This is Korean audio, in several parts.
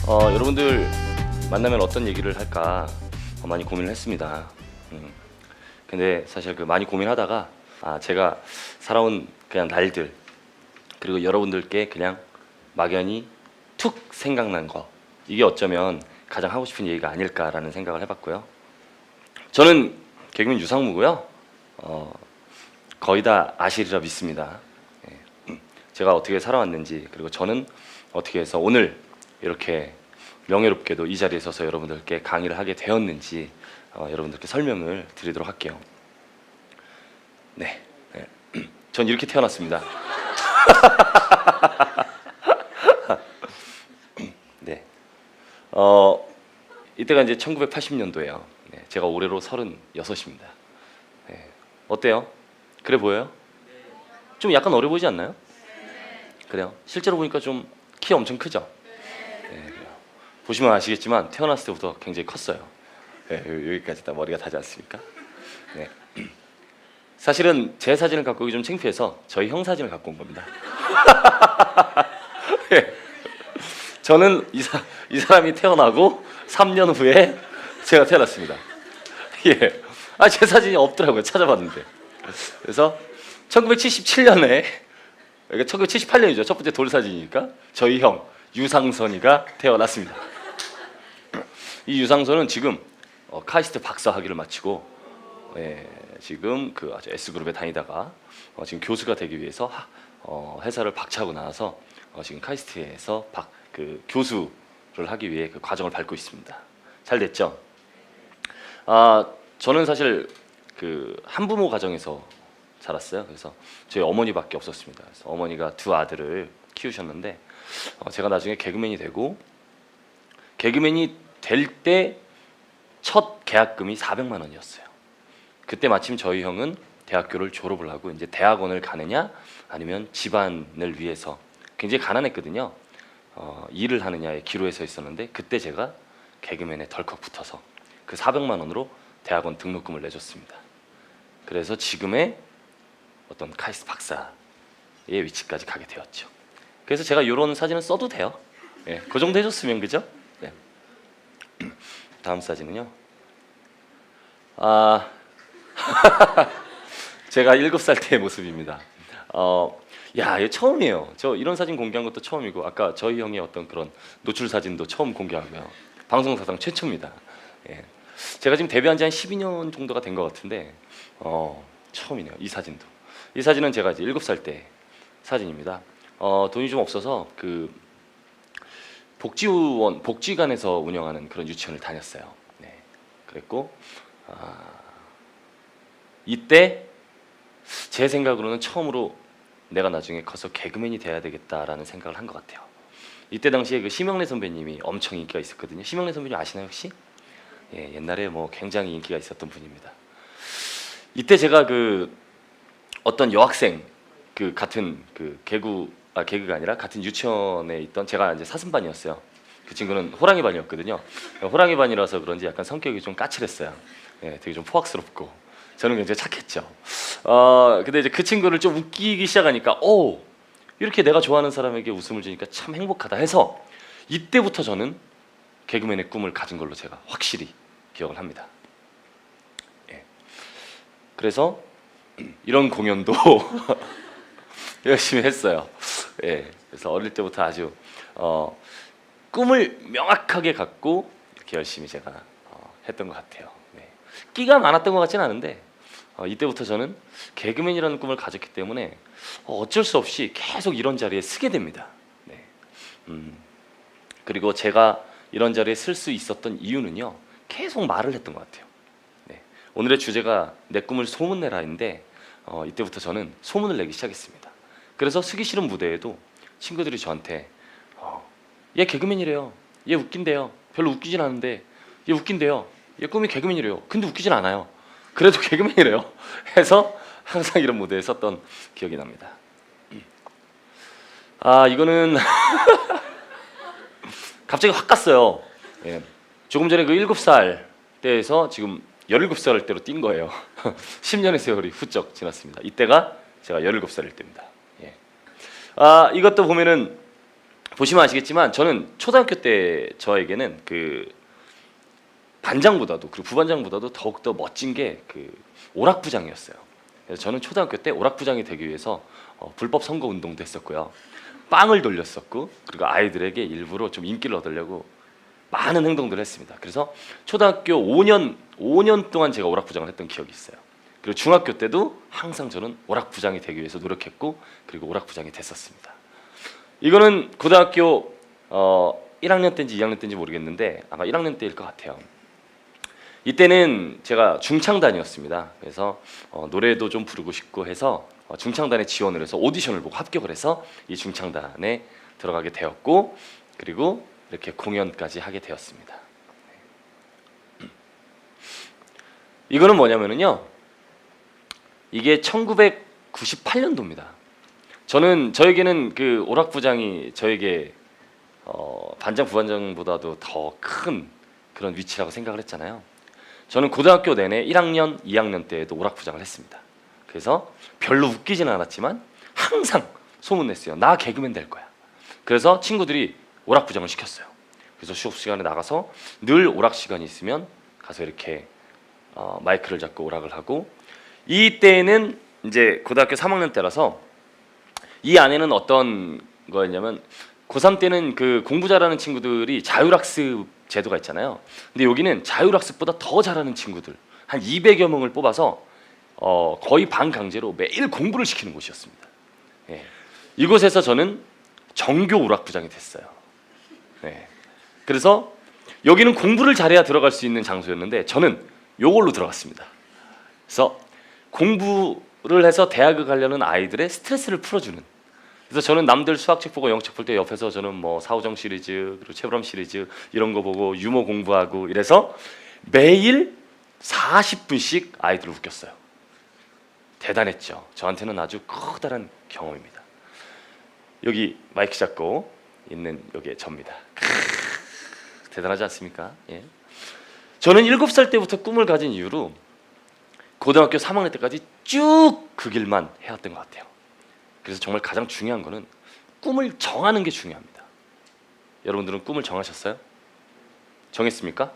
여러분들 만나면 어떤 얘기를 할까 많이 고민을 했습니다. 근데 사실 그 많이 고민하다가 제가 살아온 그냥 날들, 그리고 여러분들께 그냥 막연히 툭 생각난 거, 이게 어쩌면 가장 하고 싶은 얘기가 아닐까라는 생각을 해봤고요. 저는 개그맨 유상무고요. 거의 다 아시리라 믿습니다. 제가 어떻게 살아왔는지, 그리고 저는 어떻게 해서 오늘 이렇게 명예롭게도 이 자리에 서서 여러분들께 강의를 하게 되었는지 여러분들께 설명을 드리도록 할게요. 네. 전 이렇게 태어났습니다. 네. 이때가 이제 1980년도예요. 네, 제가 올해로 36입니다. 네. 어때요? 그래 보여요? 좀 약간 어려 보이지 않나요? 그래요. 실제로 보니까 좀 키 엄청 크죠? 네, 보시면 아시겠지만 태어났을 때부터 굉장히 컸어요. 네, 여기까지 다 머리가 닿지 않습니까? 네. 사실은 제 사진을 갖고 오기 좀 창피해서 저희 형 사진을 갖고 온 겁니다. 네. 저는 이 사람이 태어나고 3년 후에 제가 태어났습니다. 예. 제 사진이 없더라고요. 찾아봤는데. 그래서 1977년에, 그러니까 1978년이죠. 첫 번째 돌 사진이니까 저희 형 유상선이가 태어났습니다. 이 유상선은 지금 카이스트 박사 학위를 마치고 지금 그 아주 S그룹에 다니다가 지금 교수가 되기 위해서 회사를 박차하고 나와서 지금 카이스트에서 교수를 하기 위해 그 과정을 밟고 있습니다. 잘 됐죠? 저는 사실 그 한부모 가정에서 자랐어요. 그래서 저희 어머니밖에 없었습니다. 그래서 어머니가 두 아들을 키우셨는데 제가 나중에 개그맨이 되고, 개그맨이 될 때 첫 계약금이 400만 원이었어요. 그때 마침 저희 형은 대학교를 졸업을 하고 이제 대학원을 가느냐 아니면 집안을 위해서 굉장히 가난했거든요. 일을 하느냐에 기로에 서 있었는데, 그때 제가 개그맨에 덜컥 붙어서 그 400만 원으로 대학원 등록금을 내줬습니다. 그래서 지금의 어떤 카이스트 박사의 위치까지 가게 되었죠. 그래서 제가 이런 사진은 써도 돼요. 예, 그 정도 해줬으면, 그죠? 네. 다음 사진은요. 제가 7살 때의 모습입니다. 이거 처음이에요. 저 이런 사진 공개한 것도 처음이고, 아까 저희 형의 어떤 그런 노출 사진도 처음 공개하고요. 방송사상 최초입니다. 예. 제가 지금 데뷔한 지 한 12년 정도가 된 것 같은데 처음이네요. 이 사진도. 이 사진은 제가 이제 7살 때 사진입니다. 돈이 좀 없어서 그 복지관에서 운영하는 그런 유치원을 다녔어요. 네. 그랬고 이때 제 생각으로는 처음으로 내가 나중에 커서 개그맨이 돼야 되겠다라는 생각을 한 것 같아요. 이때 당시에 그 심영래 선배님이 엄청 인기가 있었거든요. 심영래 선배님 아시나요 혹시? 예, 옛날에 뭐 굉장히 인기가 있었던 분입니다. 이때 제가 그 어떤 여학생 그 같은 그 개그가 아니라 같은 유치원에 있던, 제가 이제 사슴반이었어요. 그 친구는 호랑이 반이었거든요. 호랑이 반이라서 그런지 약간 성격이 좀 까칠했어요. 예, 되게 좀 포악스럽고 저는 굉장히 착했죠. 근데 이제 그 친구를 좀 웃기기 시작하니까 이렇게 내가 좋아하는 사람에게 웃음을 주니까 참 행복하다 해서 이때부터 저는 개그맨의 꿈을 가진 걸로 제가 확실히 기억을 합니다. 예. 그래서 이런 공연도 열심히 했어요. 예. 그래서 어릴 때부터 아주 꿈을 명확하게 갖고 이렇게 열심히 제가 했던 것 같아요. 네. 끼가 많았던 것 같지는 않은데 이때부터 저는 개그맨이라는 꿈을 가졌기 때문에 어쩔 수 없이 계속 이런 자리에 서게 됩니다. 네. 그리고 제가 이런 자리에 쓸 수 있었던 이유는요, 계속 말을 했던 것 같아요. 네. 오늘의 주제가 내 꿈을 소문내라인데 이때부터 저는 소문을 내기 시작했습니다. 그래서 쓰기 싫은 무대에도 친구들이 저한테 얘 개그맨이래요, 얘 웃긴대요, 별로 웃기진 않은데 얘 웃긴대요, 얘 꿈이 개그맨이래요, 근데 웃기진 않아요, 그래도 개그맨이래요 해서 항상 이런 무대에 섰던 기억이 납니다. 이거는 갑자기 확 갔어요. 예. 조금 전에 그 7살 때에서 지금 17살 때로 뛴 거예요. 10년의 세월이 훌쩍 지났습니다. 이때가 제가 17살일 때입니다. 예. 이것도 보면은 보시면 아시겠지만 저는 초등학교 때 저에게는 그 반장보다도 그리고 부반장보다도 더욱더 멋진 게 그 오락부장이었어요. 그래서 저는 초등학교 때 오락부장이 되기 위해서 불법 선거 운동도 했었고요. 빵을 돌렸었고 그리고 아이들에게 일부러 좀 인기를 얻으려고 많은 행동들을 했습니다. 그래서 초등학교 5년 동안 제가 오락부장을 했던 기억이 있어요. 그리고 중학교 때도 항상 저는 오락부장이 되기 위해서 노력했고 그리고 오락부장이 됐었습니다. 이거는 고등학교 1학년 때인지 2학년 때인지 모르겠는데 아마 1학년 때일 것 같아요. 이때는 제가 중창단이었습니다. 그래서 노래도 좀 부르고 싶고 해서 중창단에 지원을 해서 오디션을 보고 합격을 해서 이 중창단에 들어가게 되었고 그리고 이렇게 공연까지 하게 되었습니다. 이거는 뭐냐면요, 이게 1998년도입니다. 저에게는 그 오락부장이 저에게 반장 부반장보다도 더 큰 그런 위치라고 생각을 했잖아요. 저는 고등학교 내내 1학년, 2학년 때에도 오락부장을 했습니다. 그래서 별로 웃기지는 않았지만 항상 소문냈어요. 나 개그맨 될 거야. 그래서 친구들이 오락부장을 시켰어요. 그래서 수업 시간에 나가서 늘 오락 시간이 있으면 가서 이렇게 마이크를 잡고 오락을 하고, 이때는 이제 고등학교 3학년 때라서 이 안에는 어떤 거였냐면 고3 때는 그 공부 잘하는 친구들이 자율학습 제도가 있잖아요. 근데 여기는 자율학습보다 더 잘하는 친구들 한 200여 명을 뽑아서 거의 반강제로 매일 공부를 시키는 곳이었습니다. 예. 이곳에서 저는 정교 오락부장이 됐어요. 예. 그래서 여기는 공부를 잘해야 들어갈 수 있는 장소였는데 저는 요걸로 들어갔습니다. 그래서 공부를 해서 대학을 가려는 아이들의 스트레스를 풀어주는, 그래서 저는 남들 수학책 보고 영책 볼 때 옆에서 저는 뭐 사후정 시리즈 그리고 최불암 시리즈 이런 거 보고 유머 공부하고 이래서 매일 40분씩 아이들을 웃겼어요. 대단했죠. 저한테는 아주 커다란 경험입니다. 여기 마이크 잡고 있는 여기에 접니다. 대단하지 않습니까? 예. 저는 7살 때부터 꿈을 가진 이후로 고등학교 3학년 때까지 쭉 그 길만 해왔던 것 같아요. 그래서 정말 가장 중요한 거는 꿈을 정하는 게 중요합니다. 여러분들은 꿈을 정하셨어요? 정했습니까?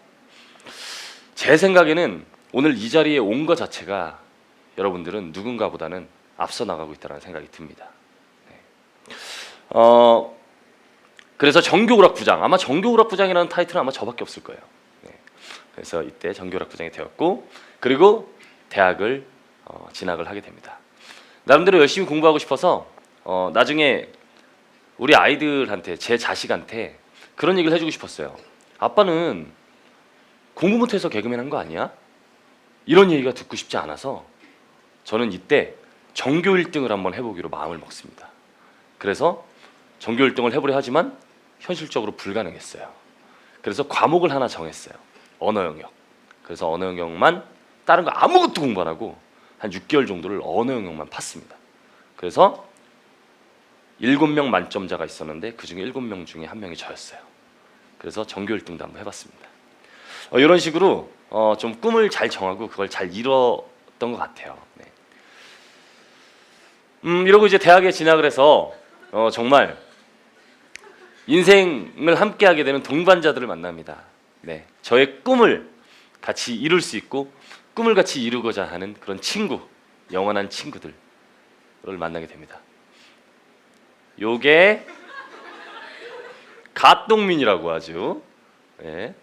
제 생각에는 오늘 이 자리에 온 것 자체가 여러분들은 누군가보다는 앞서 나가고 있다는 생각이 듭니다. 네. 그래서 정교오락부장, 아마 정교오락부장이라는 타이틀은 아마 저밖에 없을 거예요. 네. 그래서 이때 정교오락부장이 되었고 그리고 대학을 진학을 하게 됩니다. 나름대로 열심히 공부하고 싶어서 나중에 우리 아이들한테, 제 자식한테 그런 얘기를 해주고 싶었어요. 아빠는 공부 못해서 개그맨 한 거 아니야? 이런 얘기가 듣고 싶지 않아서 저는 이때 전교 1등을 한번 해보기로 마음을 먹습니다. 그래서 전교 1등을 해보려 하지만 현실적으로 불가능했어요. 그래서 과목을 하나 정했어요. 언어 영역. 그래서 언어 영역만, 다른 거 아무것도 공부 안 하고 한 6개월 정도를 언어 영역만 팠습니다. 그래서 7명 만점자가 있었는데 그 중에 7명 중에 한 명이 저였어요. 그래서 전교 1등도 한번 해봤습니다. 이런 식으로 좀 꿈을 잘 정하고 그걸 잘 이뤘던 것 같아요. 네. 이러고 이제 대학에 진학을 해서 정말 인생을 함께하게 되는 동반자들을 만납니다. 네. 저의 꿈을 같이 이룰 수 있고 꿈을 같이 이루고자 하는 그런 친구, 영원한 친구들을 만나게 됩니다. 요게 갓동민이라고 하죠. 네.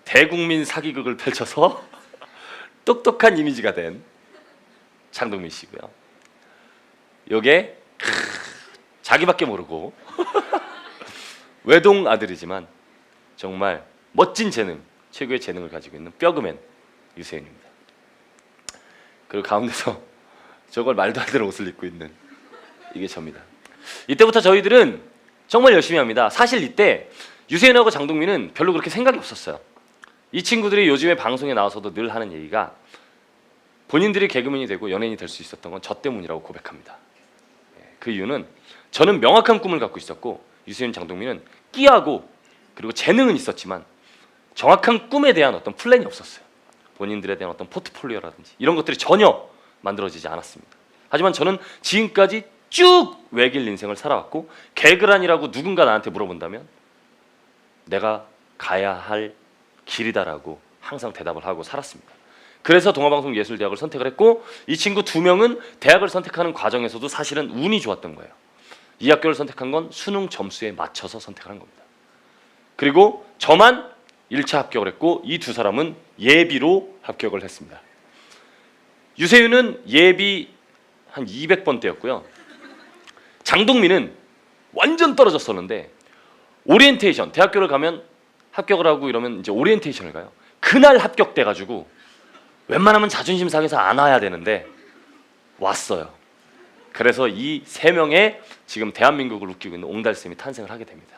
대국민 사기극을 펼쳐서 똑똑한 이미지가 된 장동민 씨고요. 요게 자기밖에 모르고 외동 아들이지만 정말 멋진 재능, 최고의 재능을 가지고 있는 뼈그맨 유세윤입니다. 그리고 가운데서 저걸 말도 안 되는 옷을 입고 있는 이게 저입니다. 이때부터 저희들은 정말 열심히 합니다. 사실 이때 유세윤하고 장동민은 별로 그렇게 생각이 없었어요. 이 친구들이 요즘에 방송에 나와서도 늘 하는 얘기가 본인들이 개그맨이 되고 연예인이 될 수 있었던 건 저 때문이라고 고백합니다. 그 이유는 저는 명확한 꿈을 갖고 있었고 유세윤, 장동민은 끼하고 그리고 재능은 있었지만 정확한 꿈에 대한 어떤 플랜이 없었어요. 본인들에 대한 어떤 포트폴리오라든지 이런 것들이 전혀 만들어지지 않았습니다. 하지만 저는 지금까지 쭉 외길 인생을 살아왔고 개그란이라고 누군가 나한테 물어본다면 내가 가야 할 길이다라고 항상 대답을 하고 살았습니다. 그래서 동아방송예술대학을 선택을 했고 이 친구 두 명은 대학을 선택하는 과정에서도 사실은 운이 좋았던 거예요. 이 학교를 선택한 건 수능 점수에 맞춰서 선택을 한 겁니다. 그리고 저만 1차 합격을 했고 이 두 사람은 예비로 합격을 했습니다. 유세윤은 예비 한 200번대였고요. 장동민은 완전 떨어졌었는데 오리엔테이션, 대학교를 가면 합격을 하고 이러면 이제 오리엔테이션을 가요. 그날 합격돼가지고 웬만하면 자존심 상해서 안 와야 되는데 왔어요. 그래서 이 세 명의 지금 대한민국을 웃기고 있는 옹달샘이 탄생을 하게 됩니다.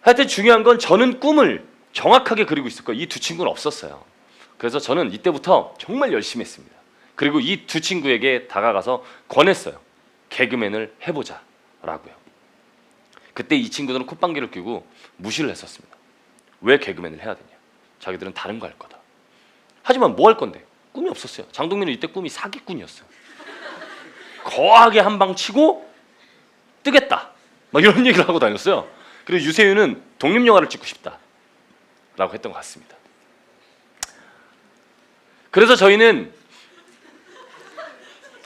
하여튼 중요한 건 저는 꿈을 정확하게 그리고 있을 거예요. 이 두 친구는 없었어요. 그래서 저는 이때부터 정말 열심히 했습니다. 그리고 이 두 친구에게 다가가서 권했어요. 개그맨을 해보자 라고요. 그때 이 친구들은 콧방귀를 뀌고 무시를 했었습니다. 왜 개그맨을 해야 되냐. 자기들은 다른 거 할 거다. 하지만 뭐 할 건데? 꿈이 없었어요. 장동민은 이때 꿈이 사기꾼이었어요. 거하게 한 방 치고 뜨겠다 막 이런 얘기를 하고 다녔어요. 그리고 유세윤은 독립영화를 찍고 싶다 라고 했던 것 같습니다. 그래서 저희는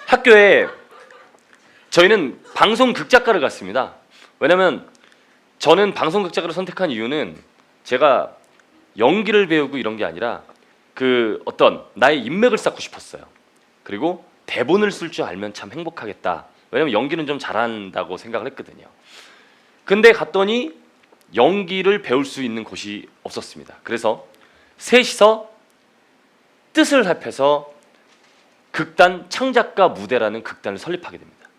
학교에 저희는 방송극작과를 갔습니다. 왜냐면 저는 방송극작과를 선택한 이유는 제가 연기를 배우고 이런 게 아니라 그 어떤 나의 인맥을 쌓고 싶었어요. 그리고 대본을 쓸 줄 알면 참 행복하겠다. 왜냐면 연기는 좀 잘한다고 생각을 했거든요. 근데 갔더니 연기를 배울 수 있는 곳이 없었습니다. 그래서 셋이서 뜻을 합해서 극단 창작가 무대라는 극단을 설립하게 됩니다.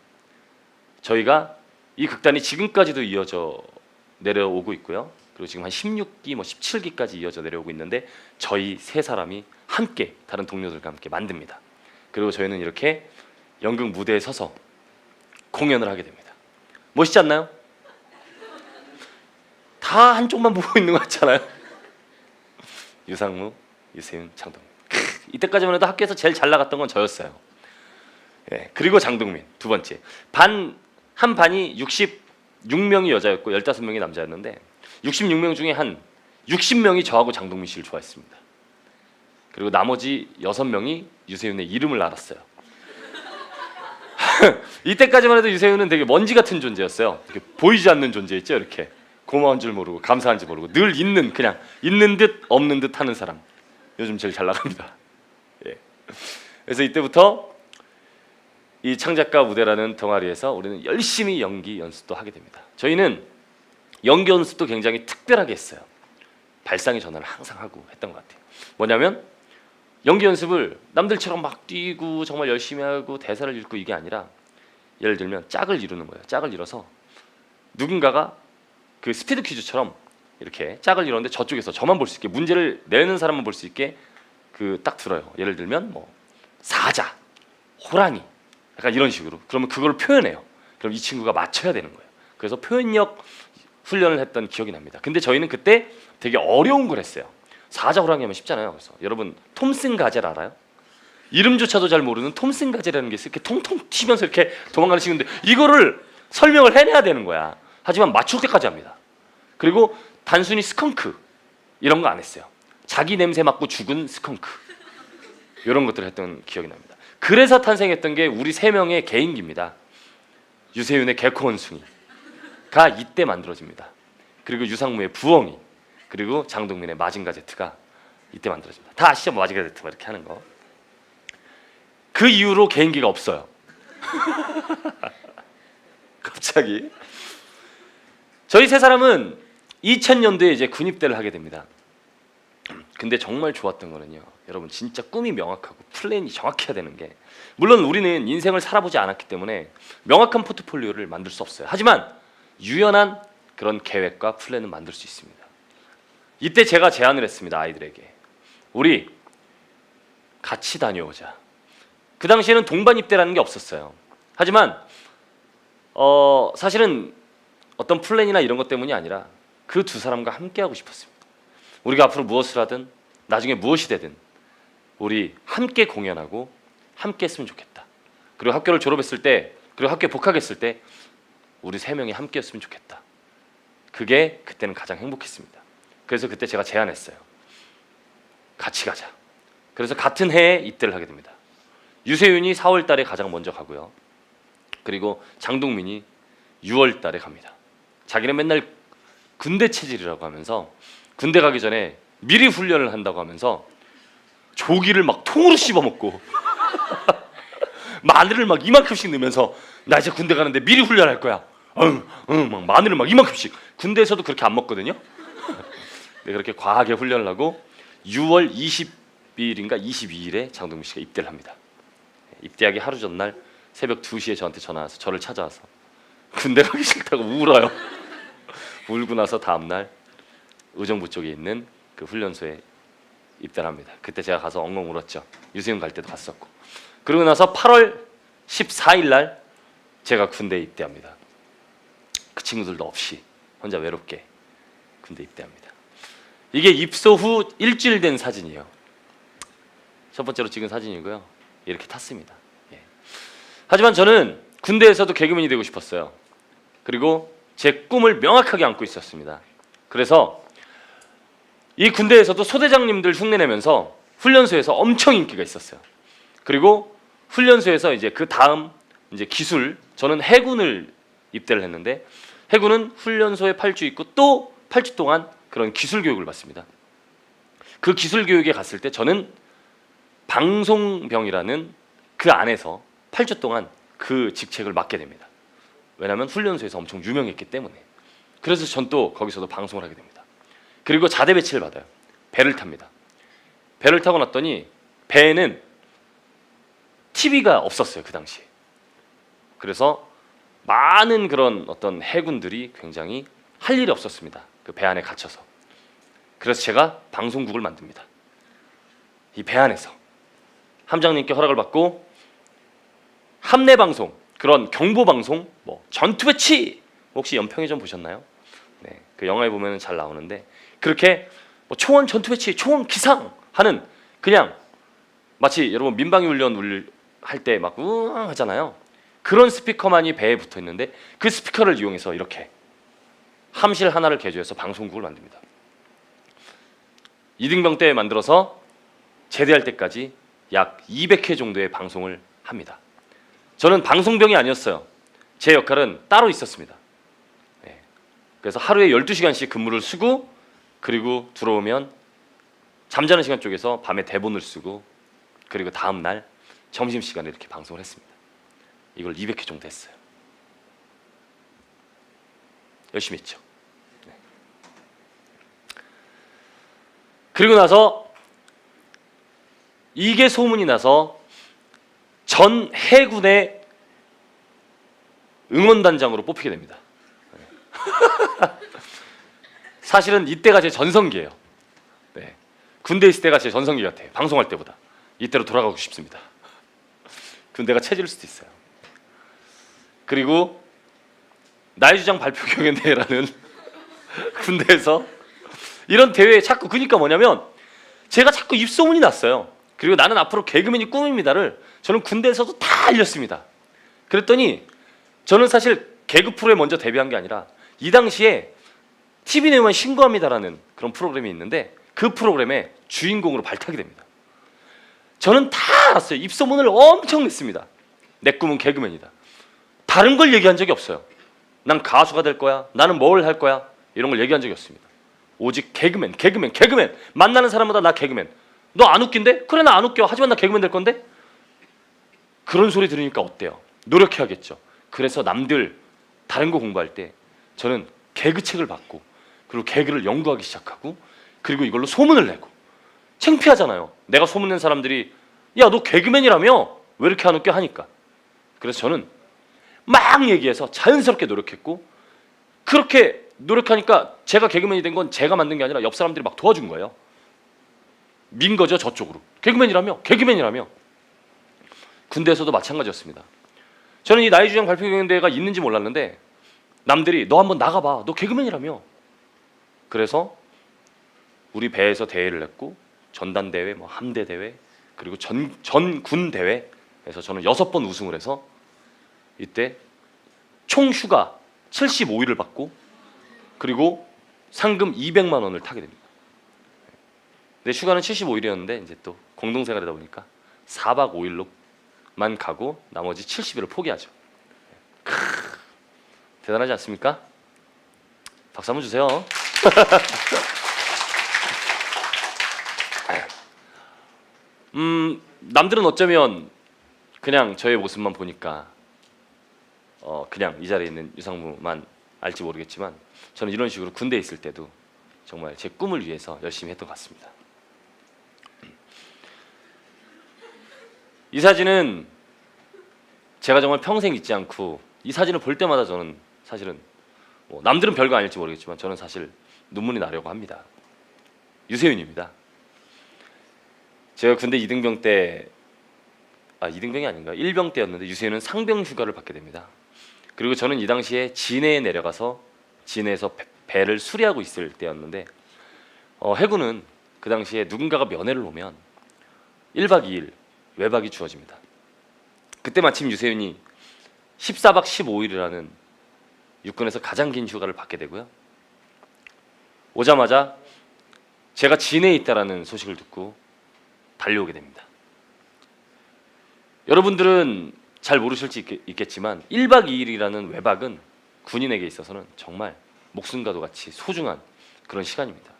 저희가 이 극단이 지금까지도 이어져 내려오고 있고요. 그리고 지금 한 16기, 17기까지 이어져 내려오고 있는데 저희 세 사람이 함께 다른 동료들과 함께 만듭니다. 그리고 저희는 이렇게 연극 무대에 서서 공연을 하게 됩니다. 멋있지 않나요? 다 한쪽만 보고 있는 것 같잖아요. 유상무, 유세윤, 장동민. 이때까지만 해도 학교에서 제일 잘 나갔던 건 저였어요. 예, 그리고 장동민 두 번째. 한 반이 66명이 여자였고 15명이 남자였는데 66명 중에 한 60명이 저하고 장동민 씨를 좋아했습니다. 그리고 나머지 6명이 유세윤의 이름을 알았어요. 이때까지만 해도 유세윤은 되게 먼지 같은 존재였어요. 이렇게 보이지 않는 존재였죠. 이렇게 고마운 줄 모르고 감사한 줄 모르고 늘 있는, 그냥 있는 듯 없는 듯 하는 사람. 요즘 제일 잘 나갑니다. 예. 그래서 이때부터 이 창작가 무대라는 동아리에서 우리는 열심히 연기 연습도 하게 됩니다. 저희는 연기 연습도 굉장히 특별하게 했어요. 발상의 전환을 항상 하고 했던 것 같아요. 뭐냐면 연기 연습을 남들처럼 막 뛰고 정말 열심히 하고 대사를 읽고 이게 아니라 예를 들면 짝을 이루는 거예요. 짝을 이뤄서 누군가가 그 스피드 퀴즈처럼 이렇게 짝을 이뤘는데 저쪽에서 저만 볼 수 있게, 문제를 내는 사람만 볼 수 있게 그 딱 들어요. 예를 들면 뭐 사자, 호랑이, 약간 이런 식으로. 그러면 그걸 표현해요. 그럼 이 친구가 맞춰야 되는 거예요. 그래서 표현력 훈련을 했던 기억이 납니다. 근데 저희는 그때 되게 어려운 걸 했어요. 사자, 호랑이 하면 쉽잖아요. 그래서 여러분 톰슨 가젤 알아요? 이름조차도 잘 모르는 톰슨 가젤이라는 게 있어요. 이렇게 통통 튀면서 이렇게 도망가는 친구인데 이거를 설명을 해내야 되는 거야. 하지만 맞출 때까지 합니다. 그리고 단순히 스컹크 이런 거 안 했어요. 자기 냄새 맡고 죽은 스컹크 이런 것들을 했던 기억이 납니다. 그래서 탄생했던 게 우리 세 명의 개인기입니다. 유세윤의 개코 원숭이가 이때 만들어집니다. 그리고 유상무의 부엉이, 그리고 장동민의 마징가 제트가 이때 만들어집니다. 다 아시죠? 마징가 제트 이렇게 하는 거. 그 이후로 개인기가 없어요. 갑자기 저희 세 사람은 2000년도에 이제 군입대를 하게 됩니다. 근데 정말 좋았던 거는요, 여러분 진짜 꿈이 명확하고 플랜이 정확해야 되는 게, 물론 우리는 인생을 살아보지 않았기 때문에 명확한 포트폴리오를 만들 수 없어요. 하지만 유연한 그런 계획과 플랜은 만들 수 있습니다. 이때 제가 제안을 했습니다. 아이들에게 우리 같이 다녀오자. 그 당시에는 동반 입대라는 게 없었어요. 하지만 사실은 어떤 플랜이나 이런 것 때문이 아니라 그 두 사람과 함께 하고 싶었습니다. 우리가 앞으로 무엇을 하든 나중에 무엇이 되든 우리 함께 공연하고 함께 했으면 좋겠다 그리고 학교를 졸업했을 때, 그리고 학교에 복학했을 때 우리 세 명이 함께였으면 좋겠다. 그게 그때는 가장 행복했습니다. 그래서 그때 제가 제안했어요. 같이 가자. 그래서 같은 해에 입대를 하게 됩니다. 유세윤이 4월 달에 가장 먼저 가고요. 그리고 장동민이 6월 달에 갑니다. 자기는 맨날 군대 체질이라고 하면서 군대 가기 전에 미리 훈련을 한다고 하면서 조기를 막 통으로 씹어먹고 마늘을 막 이만큼씩 넣으면서 나 이제 군대 가는데 미리 훈련할 거야. 막 마늘을 막 이만큼씩. 군대에서도 그렇게 안 먹거든요. 네, 그렇게 과하게 훈련을 하고 6월 20일인가 22일에 장동민 씨가 입대를 합니다. 입대하기 하루 전날 새벽 2시에 저한테 전화 와서 저를 찾아와서 군대 가기 싫다고 울어요. 울고 나서 다음날 의정부 쪽에 있는 그 훈련소에 입대를 합니다. 그때 제가 가서 엉엉 울었죠. 유세윤 갈 때도 갔었고. 그러고 나서 8월 14일 날 제가 군대에 입대합니다. 그 친구들도 없이 혼자 외롭게 군대 입대합니다. 이게 입소 후 일주일 된 사진이에요. 첫 번째로 찍은 사진이고요. 이렇게 탔습니다. 예. 하지만 저는 군대에서도 개그맨이 되고 싶었어요. 그리고 제 꿈을 명확하게 안고 있었습니다. 그래서 이 군대에서도 소대장님들 흉내내면서 훈련소에서 엄청 인기가 있었어요. 그리고 훈련소에서 이제 그 다음 이제 기술, 저는 해군을 입대를 했는데 해군은 훈련소에 8주 있고 또 8주 동안 그런 기술 교육을 받습니다. 그 기술 교육에 갔을 때 저는 방송병이라는 그 안에서 8주 동안 그 직책을 맡게 됩니다. 왜냐하면 훈련소에서 엄청 유명했기 때문에. 그래서 전 또 거기서도 방송을 하게 됩니다. 그리고 자대 배치를 받아요. 배를 탑니다. 배를 타고 났더니 배에는 TV가 없었어요, 그 당시에. 그래서 많은 그런 어떤 해군들이 굉장히 할 일이 없었습니다. 그 배 안에 갇혀서. 그래서 제가 방송국을 만듭니다. 이 배 안에서 함장님께 허락을 받고 함내 방송, 그런 경보 방송, 뭐 전투 배치, 혹시 연평해전 보셨나요? 네, 그 영화에 보면은 잘 나오는데 그렇게 뭐 초원 전투 배치, 초원 기상 하는 그냥 마치 여러분 민방위 훈련 할 때 막 우웅 하잖아요. 그런 스피커만이 배에 붙어 있는데 그 스피커를 이용해서 이렇게 함실 하나를 개조해서 방송국을 만듭니다. 이등병 때 만들어서 제대할 때까지 약 200회 정도의 방송을 합니다. 저는 방송병이 아니었어요. 제 역할은 따로 있었습니다. 네. 그래서 하루에 12시간씩 근무를 쓰고 그리고 들어오면 잠자는 시간 쪽에서 밤에 대본을 쓰고 그리고 다음 날 점심시간에 이렇게 방송을 했습니다. 이걸 200회 정도 했어요. 열심히 했죠. 네. 그리고 나서 이게 소문이 나서 전 해군의 응원단장으로 뽑히게 됩니다. 사실은 이때가 제 전성기예요. 네. 군대 있을 때가 제 전성기 같아요. 방송할 때보다. 이때로 돌아가고 싶습니다. 군대가 체질 수도 있어요. 그리고 나의 주장 발표 경연대회라는 군대에서 이런 대회에 자꾸, 그러니까 뭐냐면 제가 자꾸 입소문이 났어요. 그리고 나는 앞으로 개그맨이 꿈입니다를 저는 군대에서도 다 알렸습니다. 그랬더니 저는 사실 개그 프로에 먼저 데뷔한 게 아니라 이 당시에 TV 내용만 신고합니다라는 그런 프로그램이 있는데 그 프로그램의 주인공으로 발탁이 됩니다. 저는 다 알았어요. 입소문을 엄청 냈습니다. 내 꿈은 개그맨이다. 다른 걸 얘기한 적이 없어요. 난 가수가 될 거야. 나는 뭘 할 거야. 이런 걸 얘기한 적이 없습니다. 오직 개그맨. 만나는 사람마다 나 개그맨. 너 안 웃긴데? 그래, 나 안 웃겨. 하지만 나 개그맨 될 건데? 그런 소리 들으니까 어때요? 노력해야겠죠. 그래서 남들 다른 거 공부할 때 저는 개그책을 받고 그리고 개그를 연구하기 시작하고 그리고 이걸로 소문을 내고. 창피하잖아요. 내가 소문낸 사람들이 야, 너 개그맨이라며? 왜 이렇게 안 웃겨? 하니까. 그래서 저는 막 얘기해서 자연스럽게 노력했고 그렇게 노력하니까 제가 개그맨이 된 건 제가 만든 게 아니라 옆 사람들이 막 도와준 거예요. 민 거죠, 저쪽으로. 개그맨이라며? 군대에서도 마찬가지였습니다. 저는 이 나의 주장 발표 경연대회가 있는지 몰랐는데 남들이 너 한번 나가봐. 너 개그맨이라며. 그래서 우리 배에서 대회를 했고 전단대회, 뭐 함대대회, 그리고 전군 대회 그래서 저는 6번 우승을 해서 이때 총 휴가 75일을 받고 그리고 상금 200만 원을 타게 됩니다. 근데 휴가는 75일이었는데 이제 또 공동생활이다 보니까 4박 5일로만 가고 나머지 70일을 포기하죠. 대단하지 않습니까? 박수 한번 주세요. 남들은 어쩌면 그냥 저의 모습만 보니까 그냥 이 자리에 있는 유상무만 알지 모르겠지만 저는 이런 식으로 군대에 있을 때도 정말 제 꿈을 위해서 열심히 했던 것 같습니다. 이 사진은 제가 정말 평생 잊지 않고 이 사진을 볼 때마다 저는 사실은 뭐 남들은 별거 아닐지 모르겠지만 저는 사실 눈물이 나려고 합니다. 유세윤입니다. 제가 군대 2등병 때 2등병이 아닌가 1병 때였는데 유세윤은 상병 휴가를 받게 됩니다. 그리고 저는 이 당시에 진해에 내려가서 진해에서 배를 수리하고 있을 때였는데 해군은 그 당시에 누군가가 면회를 오면 1박 2일 외박이 주어집니다. 그때 마침 유세윤이 14박 15일이라는 육군에서 가장 긴 휴가를 받게 되고요. 오자마자 제가 진해에 있다라는 소식을 듣고 달려오게 됩니다. 여러분들은 잘 모르실지 있겠지만 1박 2일이라는 외박은 군인에게 있어서는 정말 목숨과도 같이 소중한 그런 시간입니다.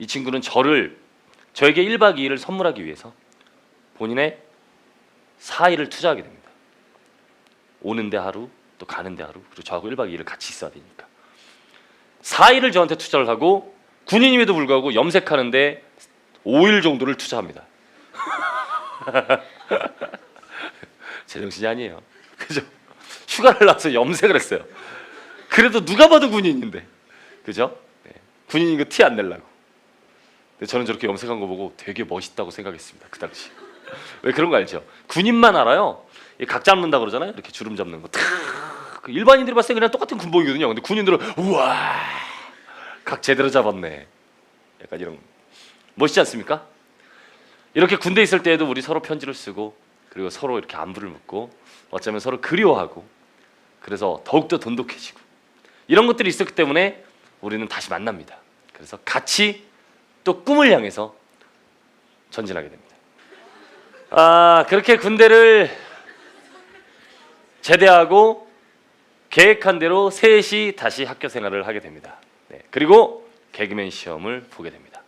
이 친구는 저에게 1박 2일을 선물하기 위해서 본인의 4일을 투자하게 됩니다. 오는데 하루, 또 가는데 하루, 그리고 저하고 1박 2일을 같이 있어야 되니까 4일을 저한테 투자를 하고 군인임에도 불구하고 염색하는데 5일 정도를 투자합니다. 제정신이 아니에요. 그죠? 휴가를 나서 염색을 했어요. 그래도 누가 봐도 군인인데, 그죠? 네. 군인인 거 티 안 내려고. 근데 저는 저렇게 염색한 거 보고 되게 멋있다고 생각했습니다. 그 당시. 왜 그런 거 알죠? 군인만 알아요. 각 잡는다 그러잖아요. 이렇게 주름 잡는 거. 일반인들이 봤을 때 그냥 똑같은 군복이거든요. 근데 군인들은 우와, 각 제대로 잡았네. 약간 이런 멋있지 않습니까? 이렇게 군대 있을 때에도 우리 서로 편지를 쓰고 그리고 서로 이렇게 안부를 묻고 어쩌면 서로 그리워하고 그래서 더욱더 돈독해지고 이런 것들이 있었기 때문에 우리는 다시 만납니다. 그래서 같이 또 꿈을 향해서 전진하게 됩니다. 그렇게 군대를 제대하고 계획한 대로 셋이 다시 학교 생활을 하게 됩니다. 네. 그리고 개그맨 시험을 보게 됩니다.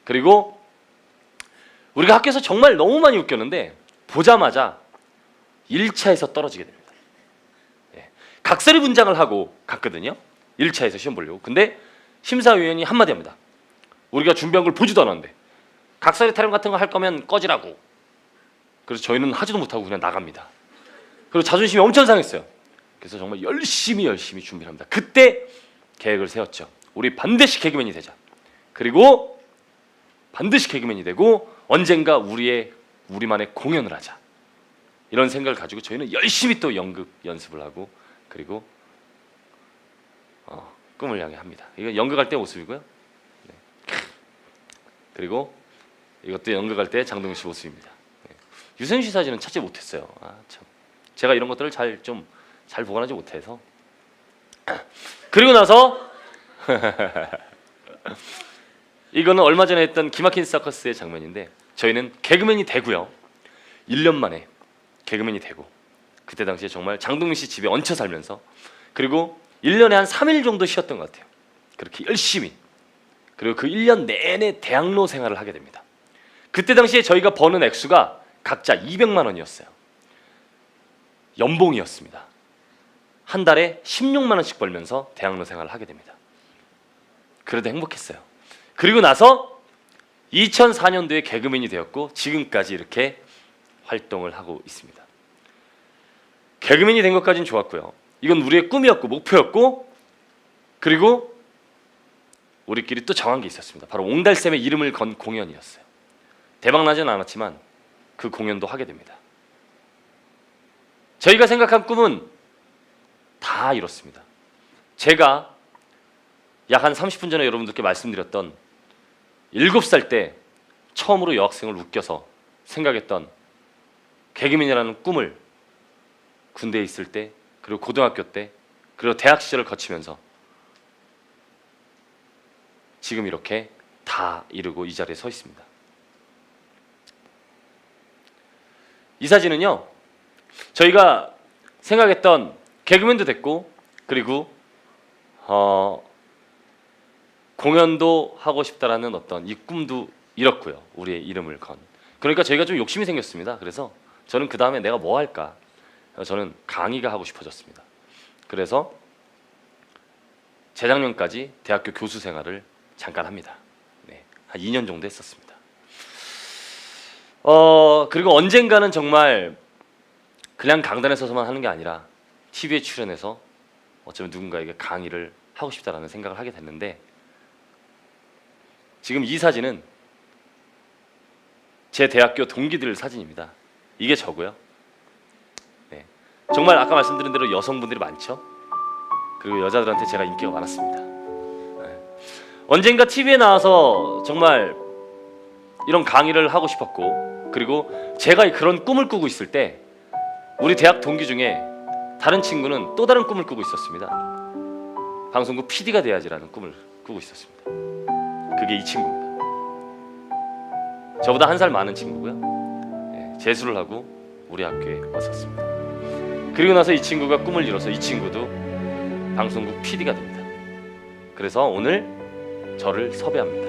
그리고 우리가 학교에서 정말 너무 많이 웃겼는데 보자마자 1차에서 떨어지게 됩니다. 네. 각설이 분장을 하고 갔거든요. 1차에서 시험 보려고. 근데 심사위원이 한마디 합니다. 우리가 준비한 걸 보지도 않았는데 각설이 타령 같은 거 할 거면 꺼지라고. 그래서 저희는 하지도 못하고 그냥 나갑니다. 그리고 자존심이 엄청 상했어요. 그래서 정말 열심히 준비를 합니다. 그때 계획을 세웠죠. 우리 반드시 개그맨이 되자. 그리고 반드시 개그맨이 되고 언젠가 우리만의 공연을 하자. 이런 생각을 가지고 저희는 열심히 또 연극 연습을 하고 그리고 꿈을 향해 합니다. 이건 연극할 때 모습이고요. 네. 그리고 이것도 연극할 때 장동윤 씨 모습입니다. 네. 유세윤 씨 사진은 찾지 못했어요. 참. 제가 이런 것들을 잘 보관하지 못해서. 그리고 나서 이거는 얼마 전에 했던 기막힌 서커스의 장면인데 저희는 개그맨이 되고요. 1년 만에 개그맨이 되고 그때 당시에 정말 장동윤 씨 집에 얹혀 살면서 그리고 1년에 한 3일 정도 쉬었던 것 같아요. 그렇게 열심히 그리고 그 1년 내내 대학로 생활을 하게 됩니다. 그때 당시에 저희가 버는 액수가 각자 200만 원이었어요. 연봉이었습니다. 한 달에 16만 원씩 벌면서 대학로 생활을 하게 됩니다. 그래도 행복했어요. 그리고 나서 2004년도에 개그맨이 되었고 지금까지 이렇게 활동을 하고 있습니다. 개그맨이 된 것까지는 좋았고요. 이건 우리의 꿈이었고 목표였고 그리고 우리끼리 또 정한 게 있었습니다. 바로 옹달샘의 이름을 건 공연이었어요. 대박나진 않았지만 그 공연도 하게 됩니다. 저희가 생각한 꿈은 다 이렇습니다. 제가 약 한 30분 전에 여러분들께 말씀드렸던 7살 때 처음으로 여학생을 웃겨서 생각했던 개그맨이라는 꿈을 군대에 있을 때, 그리고 고등학교 때, 그리고 대학 시절을 거치면서 지금 이렇게 다 이루고 이 자리에 서 있습니다. 이 사진은요, 저희가 생각했던 개그맨도 됐고, 그리고 공연도 하고 싶다라는 어떤 이 꿈도 이뤘고요. 우리의 이름을 건. 그러니까 저희가 좀 욕심이 생겼습니다. 그래서 저는 그 다음에 내가 뭐 할까? 저는 강의가 하고 싶어졌습니다. 그래서 재작년까지 대학교 교수 생활을 잠깐 합니다. 네, 한 2년 정도 했었습니다. 그리고 언젠가는 정말 그냥 강단에 서서만 하는 게 아니라 TV에 출연해서 어쩌면 누군가에게 강의를 하고 싶다라는 생각을 하게 됐는데, 지금 이 사진은 제 대학교 동기들 사진입니다. 이게 저고요. 네, 정말 아까 말씀드린 대로 여성분들이 많죠. 그리고 여자들한테 제가 인기가 많았습니다. 네. 언젠가 TV에 나와서 정말 이런 강의를 하고 싶었고, 그리고 제가 그런 꿈을 꾸고 있을 때 우리 대학 동기 중에 다른 친구는 또 다른 꿈을 꾸고 있었습니다. 방송국 PD가 돼야지라는 꿈을 꾸고 있었습니다. 그게 이 친구입니다. 저보다 한 살 많은 친구고요. 네, 재수를 하고 우리 학교에 왔었습니다. 그리고 나서 이 친구가 꿈을 이뤄서 이 친구도 방송국 PD가 됩니다. 그래서 오늘 저를 섭외합니다.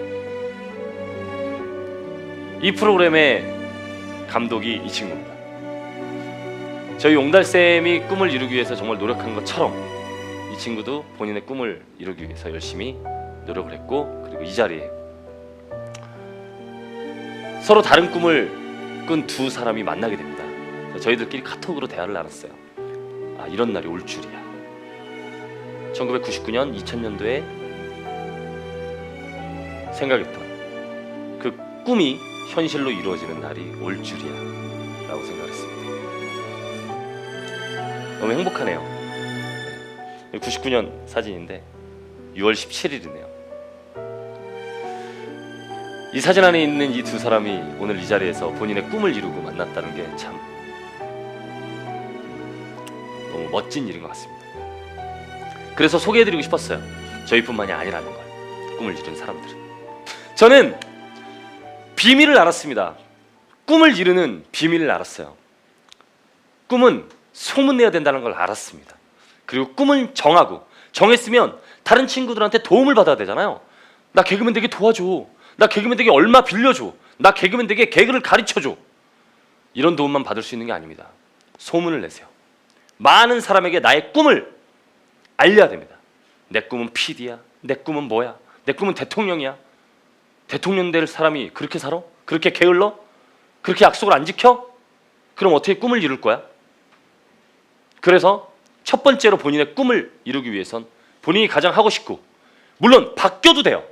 이 프로그램의 감독이 이 친구입니다. 저희 용달쌤이 꿈을 이루기 위해서 정말 노력한 것처럼 이 친구도 본인의 꿈을 이루기 위해서 열심히 노력을 했고, 그리고 이 자리에 서로 다른 꿈을 꾼 두 사람이 만나게 됩니다. 저희들끼리 카톡으로 대화를 나눴어요. 아, 이런 날이 올 줄이야. 1999년, 2000년도에 생각했던 그 꿈이 현실로 이루어지는 날이 올 줄이야 라고 생각했습니다. 너무 행복하네요. 99년 사진인데 6월 17일이네요. 이 사진 안에 있는 이 두 사람이 오늘 이 자리에서 본인의 꿈을 이루고 만났다는 게 참 너무 멋진 일인 것 같습니다. 그래서 소개해드리고 싶었어요. 저희뿐만이 아니라는 걸. 꿈을 이룬 사람들은. 저는 비밀을 알았습니다. 꿈을 이루는 비밀을 알았어요. 꿈은 소문내야 된다는 걸 알았습니다. 그리고 꿈을 정했으면 다른 친구들한테 도움을 받아야 되잖아요. 나 개그맨 되게 도와줘. 나 개그맨 되게 얼마 빌려줘. 나 개그맨 되게 개그를 가르쳐줘. 이런 도움만 받을 수 있는 게 아닙니다. 소문을 내세요. 많은 사람에게 나의 꿈을 알려야 됩니다. 내 꿈은 PD야. 내 꿈은 뭐야. 내 꿈은 대통령이야. 대통령 될 사람이 그렇게 살아? 그렇게 게을러? 그렇게 약속을 안 지켜? 그럼 어떻게 꿈을 이룰 거야? 그래서 첫 번째로 본인의 꿈을 이루기 위해선 본인이 가장 하고 싶고, 물론 바뀌어도 돼요.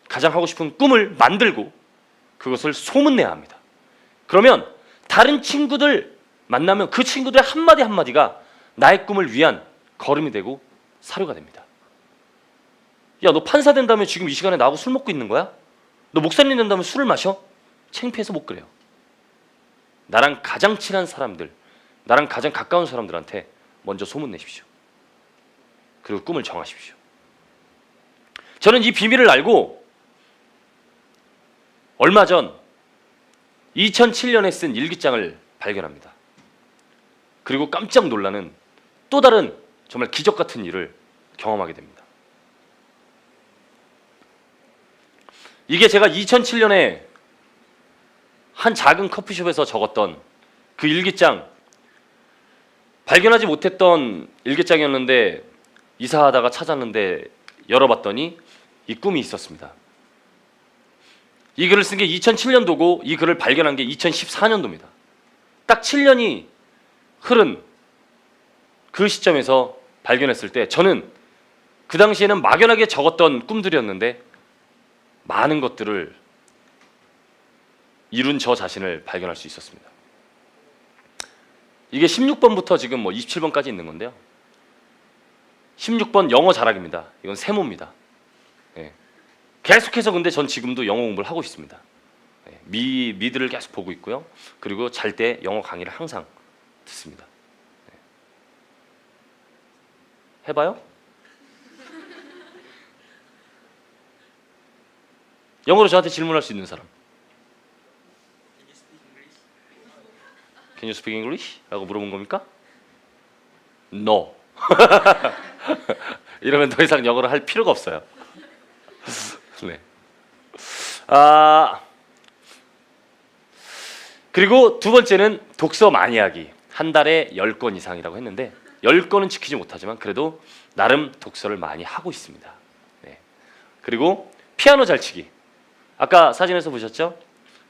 가장 하고 싶은 꿈을 만들고 그것을 소문내야 합니다. 그러면 다른 친구들 만나면 그 친구들의 한마디 한마디가 나의 꿈을 위한 걸음이 되고 사료가 됩니다. 야, 너 판사 된다면 지금 이 시간에 나하고 술 먹고 있는 거야? 너 목사님 된다면 술을 마셔? 창피해서 못 그래요. 나랑 가장 친한 사람들, 나랑 가장 가까운 사람들한테 먼저 소문내십시오. 그리고 꿈을 정하십시오. 저는 이 비밀을 알고 얼마 전 2007년에 쓴 일기장을 발견합니다. 그리고 깜짝 놀라는 또 다른 정말 기적 같은 일을 경험하게 됩니다. 이게 제가 2007년에 한 작은 커피숍에서 적었던 그 일기장, 발견하지 못했던 일기장이었는데 이사하다가 찾았는데 열어봤더니 이 꿈이 있었습니다. 이 글을 쓴 게 2007년도고 이 글을 발견한 게 2014년도입니다. 딱 7년이 흐른 그 시점에서 발견했을 때 저는 그 당시에는 막연하게 적었던 꿈들이었는데 많은 것들을 이룬 저 자신을 발견할 수 있었습니다. 이게 16번부터 지금 뭐 27번까지 있는 건데요. 16번 영어 잘하기입니다. 이건 세모입니다. 예. 계속해서 근데 전 지금도 영어 공부를 하고 있습니다. 미드를 계속 보고 있고요. 그리고 잘 때 영어 강의를 항상 듣습니다. 해봐요? 영어로 저한테 질문할 수 있는 사람. Can you speak English? 라고 물어본 겁니까? No. 이러면 더 이상 영어를 할 필요가 없어요. 네. 그리고 두 번째는 독서 많이 하기. 한 달에 10권 이상이라고 했는데 10권은 지키지 못하지만 그래도 나름 독서를 많이 하고 있습니다. 네. 그리고 피아노 잘 치기. 아까 사진에서 보셨죠?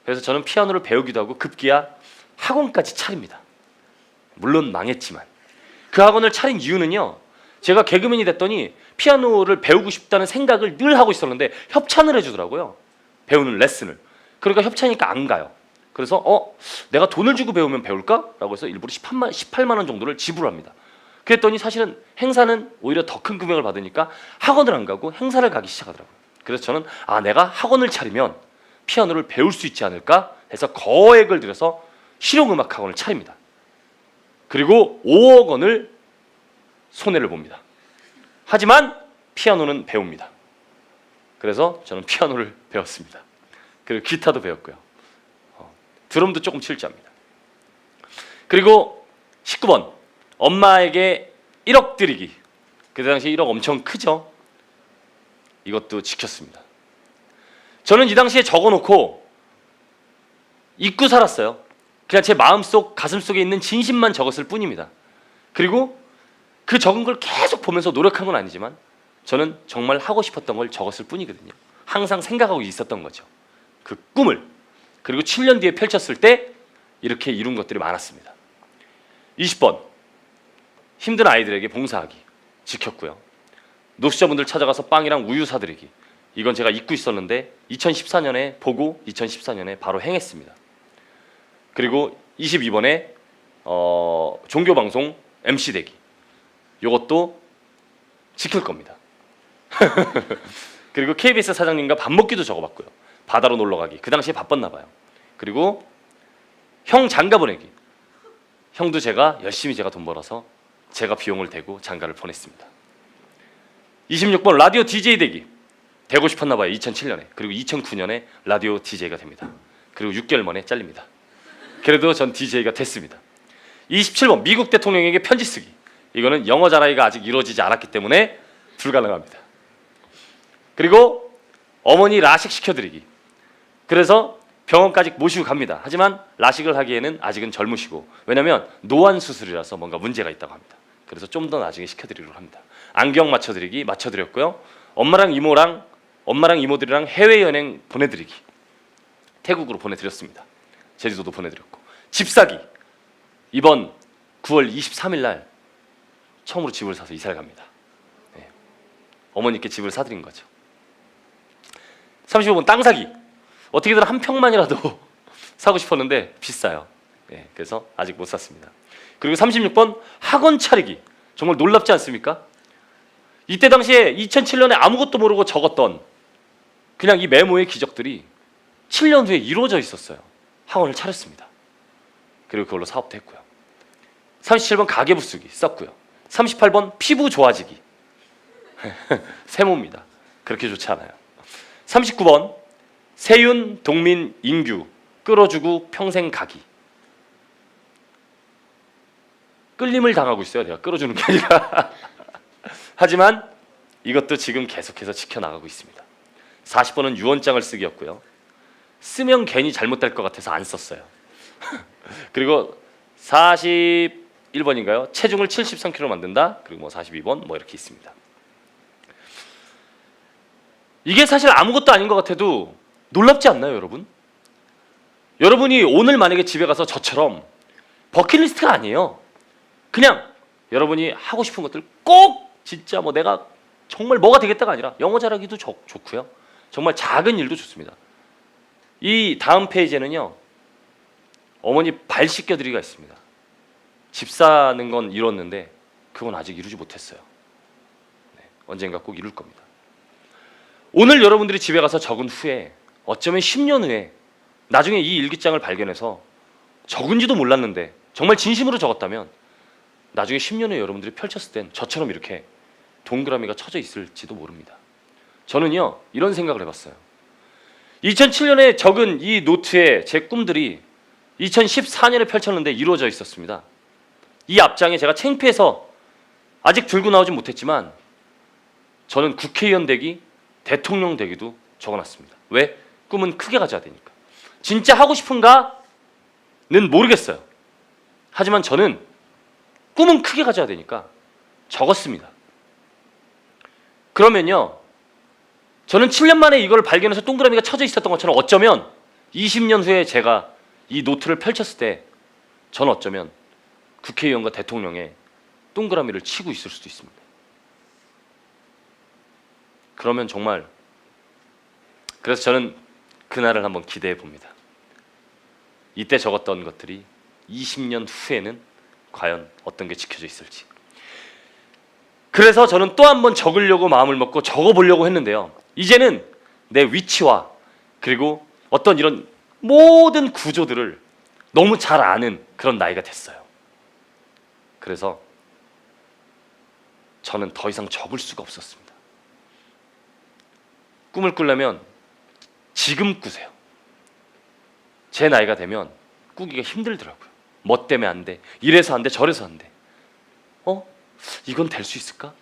그래서 저는 피아노를 배우기도 하고 급기야 학원까지 차립니다. 물론 망했지만 그 학원을 차린 이유는요, 제가 개그맨이 됐더니 피아노를 배우고 싶다는 생각을 늘 하고 있었는데 협찬을 해주더라고요. 배우는 레슨을. 그러니까 협찬이니까 안 가요. 그래서 내가 돈을 주고 배우면 배울까? 라고 해서 일부러 18만 원 정도를 지불합니다. 그랬더니 사실은 행사는 오히려 더 큰 금액을 받으니까 학원을 안 가고 행사를 가기 시작하더라고요. 그래서 저는 내가 학원을 차리면 피아노를 배울 수 있지 않을까 해서 거액을 들여서 실용음악 학원을 차립니다. 그리고 5억 원을 손해를 봅니다. 하지만 피아노는 배웁니다. 그래서 저는 피아노를 배웠습니다. 그리고 기타도 배웠고요. 드럼도 조금 칠 줄 압니다. 그리고 19번 엄마에게 1억 드리기. 그 당시 1억 엄청 크죠? 이것도 지켰습니다. 저는 이 당시에 적어놓고 잊고 살았어요. 그냥 제 마음속 가슴속에 있는 진심만 적었을 뿐입니다. 그리고 그 적은 걸 계속 보면서 노력한 건 아니지만 저는 정말 하고 싶었던 걸 적었을 뿐이거든요. 항상 생각하고 있었던 거죠. 그 꿈을. 그리고 7년 뒤에 펼쳤을 때 이렇게 이룬 것들이 많았습니다. 20번 힘든 아이들에게 봉사하기. 지켰고요. 노숙자분들 찾아가서 빵이랑 우유 사드리기. 이건 제가 잊고 있었는데 2014년에 보고 2014년에 바로 행했습니다. 그리고 22번에 종교방송 MC 되기. 이것도 지킬 겁니다. 그리고 KBS 사장님과 밥 먹기도 적어봤고요. 바다로 놀러 가기. 그 당시에 바빴나 봐요. 그리고 형 장가 보내기. 형도 열심히 제가 돈 벌어서 제가 비용을 대고 장가를 보냈습니다. 26번 라디오 DJ 되기. 되고 싶었나 봐요. 2007년에. 그리고 2009년에 라디오 DJ가 됩니다. 그리고 6개월 만에 잘립니다. 그래도 전 DJ가 됐습니다. 27번 미국 대통령에게 편지 쓰기. 이거는 영어 잘하기가 아직 이루어지지 않았기 때문에 불가능합니다. 그리고 어머니 라식 시켜드리기. 그래서 병원까지 모시고 갑니다. 하지만 라식을 하기에는 아직은 젊으시고, 왜냐하면 노안 수술이라서 뭔가 문제가 있다고 합니다. 그래서 좀 더 나중에 시켜드리려고 합니다. 안경 맞춰드리기 맞춰드렸고요. 엄마랑 이모들이랑 해외여행 보내드리기. 태국으로 보내드렸습니다. 제주도도 보내드렸고. 집 사기. 이번 9월 23일 날 처음으로 집을 사서 이사를 갑니다. 네. 어머니께 집을 사드린 거죠. 35번 땅 사기. 어떻게든 한 평만이라도 사고 싶었는데 비싸요. 네. 그래서 아직 못 샀습니다. 그리고 36번 학원 차리기. 정말 놀랍지 않습니까? 이때 당시에 2007년에 아무것도 모르고 적었던 그냥 이 메모의 기적들이 7년 후에 이루어져 있었어요. 학원을 차렸습니다. 그리고 그걸로 사업도 했고요. 37번 가계부 쓰기 썼고요. 38번 피부 좋아지기. 세모입니다. 그렇게 좋지 않아요. 39번 세윤, 동민, 인규 끌어주고 평생 가기. 끌림을 당하고 있어요. 내가 끌어주는 게 아니라. 하지만 이것도 지금 계속해서 지켜나가고 있습니다. 40번은 유언장을 쓰기였고요. 쓰면 괜히 잘못될 것 같아서 안 썼어요. 그리고 41번인가요? 체중을 73kg 만든다. 그리고 42번 이렇게 있습니다. 이게 사실 아무것도 아닌 것 같아도 놀랍지 않나요, 여러분? 여러분이 오늘 만약에 집에 가서 저처럼 버킷리스트가 아니에요. 그냥 여러분이 하고 싶은 것들 꼭 진짜 내가 정말 뭐가 되겠다가 아니라 영어 잘하기도 좋고요. 정말 작은 일도 좋습니다. 이 다음 페이지에는요. 어머니 발 씻겨드리기가 있습니다. 집 사는 건 이뤘는데 그건 아직 이루지 못했어요. 네, 언젠가 꼭 이룰 겁니다. 오늘 여러분들이 집에 가서 적은 후에 어쩌면 10년 후에 나중에 이 일기장을 발견해서 적은지도 몰랐는데 정말 진심으로 적었다면 나중에 10년 후에 여러분들이 펼쳤을 땐 저처럼 이렇게 동그라미가 쳐져 있을지도 모릅니다. 저는요 이런 생각을 해봤어요. 2007년에 적은 이 노트에 제 꿈들이 2014년에 펼쳤는데 이루어져 있었습니다. 이 앞장에 제가 창피해서 아직 들고 나오진 못했지만 저는 국회의원 되기, 대통령 되기도 적어놨습니다. 왜? 꿈은 크게 가져야 되니까. 진짜 하고 싶은가는 모르겠어요. 하지만 저는 꿈은 크게 가져야 되니까 적었습니다. 그러면요, 저는 7년 만에 이걸 발견해서 동그라미가 쳐져 있었던 것처럼 어쩌면 20년 후에 제가 이 노트를 펼쳤을 때 저는 어쩌면 국회의원과 대통령의 동그라미를 치고 있을 수도 있습니다. 그러면 정말, 그래서 저는 그날을 한번 기대해 봅니다. 이때 적었던 것들이 20년 후에는 과연 어떤 게 지켜져 있을지. 그래서 저는 또 한 번 적으려고 마음을 먹고 적어보려고 했는데요. 이제는 내 위치와 그리고 어떤 이런 모든 구조들을 너무 잘 아는 그런 나이가 됐어요. 그래서 저는 더 이상 적을 수가 없었습니다. 꿈을 꾸려면 지금 꾸세요. 제 나이가 되면 꾸기가 힘들더라고요. 뭐 때문에 안 돼? 이래서 안 돼? 저래서 안 돼? 이건 될 수 있을까?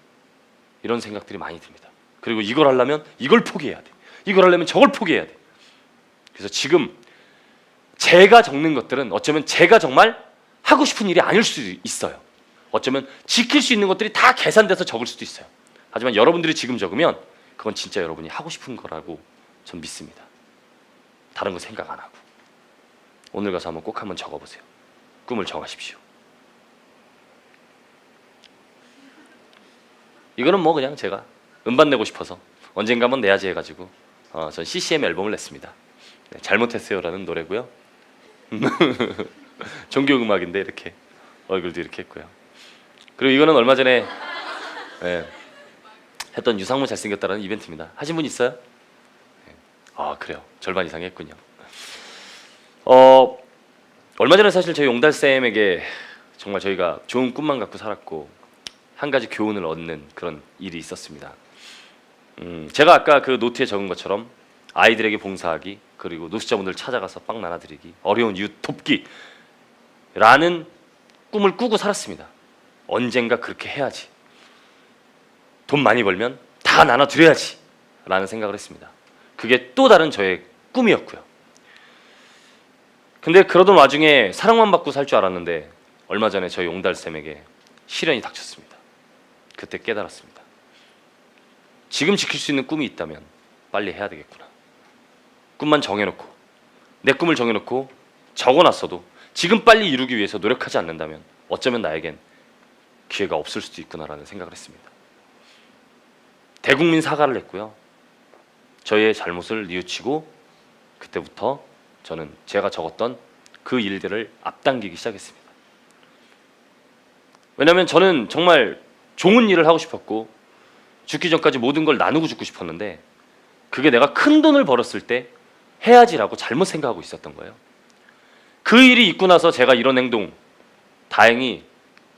이런 생각들이 많이 듭니다. 그리고 이걸 하려면 이걸 포기해야 돼. 이걸 하려면 저걸 포기해야 돼. 그래서 지금 제가 적는 것들은 어쩌면 제가 정말 하고 싶은 일이 아닐 수도 있어요. 어쩌면 지킬 수 있는 것들이 다 계산돼서 적을 수도 있어요. 하지만 여러분들이 지금 적으면 그건 진짜 여러분이 하고 싶은 거라고 전 믿습니다. 다른 거 생각 안 하고. 오늘 가서 한번 꼭 한번 적어보세요. 꿈을 정하십시오. 이거는 뭐 그냥 제가 음반 내고 싶어서 언젠가 한번 내야지 해가지고 전 CCM 앨범을 냈습니다. 네, 잘못했어요라는 노래고요. 종교음악인데 이렇게 얼굴도 이렇게 했고요. 그리고 이거는 얼마 전에 했던 유상무 잘생겼다라는 이벤트입니다. 하신 분 있어요? 아 그래요. 절반 이상 했군요. 얼마 전에 사실 저희 용달쌤에게 정말 저희가 좋은 꿈만 갖고 살았고 한 가지 교훈을 얻는 그런 일이 있었습니다. 제가 아까 그 노트에 적은 것처럼 아이들에게 봉사하기, 그리고 노숙자분들 찾아가서 빵 나눠드리기, 어려운 이웃 돕기 라는 꿈을 꾸고 살았습니다. 언젠가 그렇게 해야지, 돈 많이 벌면 다 나눠드려야지 라는 생각을 했습니다. 그게 또 다른 저의 꿈이었고요. 근데 그러던 와중에 사랑만 받고 살 줄 알았는데 얼마 전에 저희 용달쌤에게 시련이 닥쳤습니다. 그때 깨달았습니다. 지금 지킬 수 있는 꿈이 있다면 빨리 해야 되겠구나. 꿈만 정해놓고, 내 꿈을 정해놓고 적어놨어도 지금 빨리 이루기 위해서 노력하지 않는다면 어쩌면 나에겐 기회가 없을 수도 있구나라는 생각을 했습니다. 대국민 사과를 했고요. 저의 잘못을 뉘우치고 그때부터 저는 제가 적었던 그 일들을 앞당기기 시작했습니다. 왜냐하면 저는 정말 좋은 일을 하고 싶었고 죽기 전까지 모든 걸 나누고 죽고 싶었는데 그게 내가 큰 돈을 벌었을 때 해야지라고 잘못 생각하고 있었던 거예요. 그 일이 있고 나서 제가 이런 행동, 다행히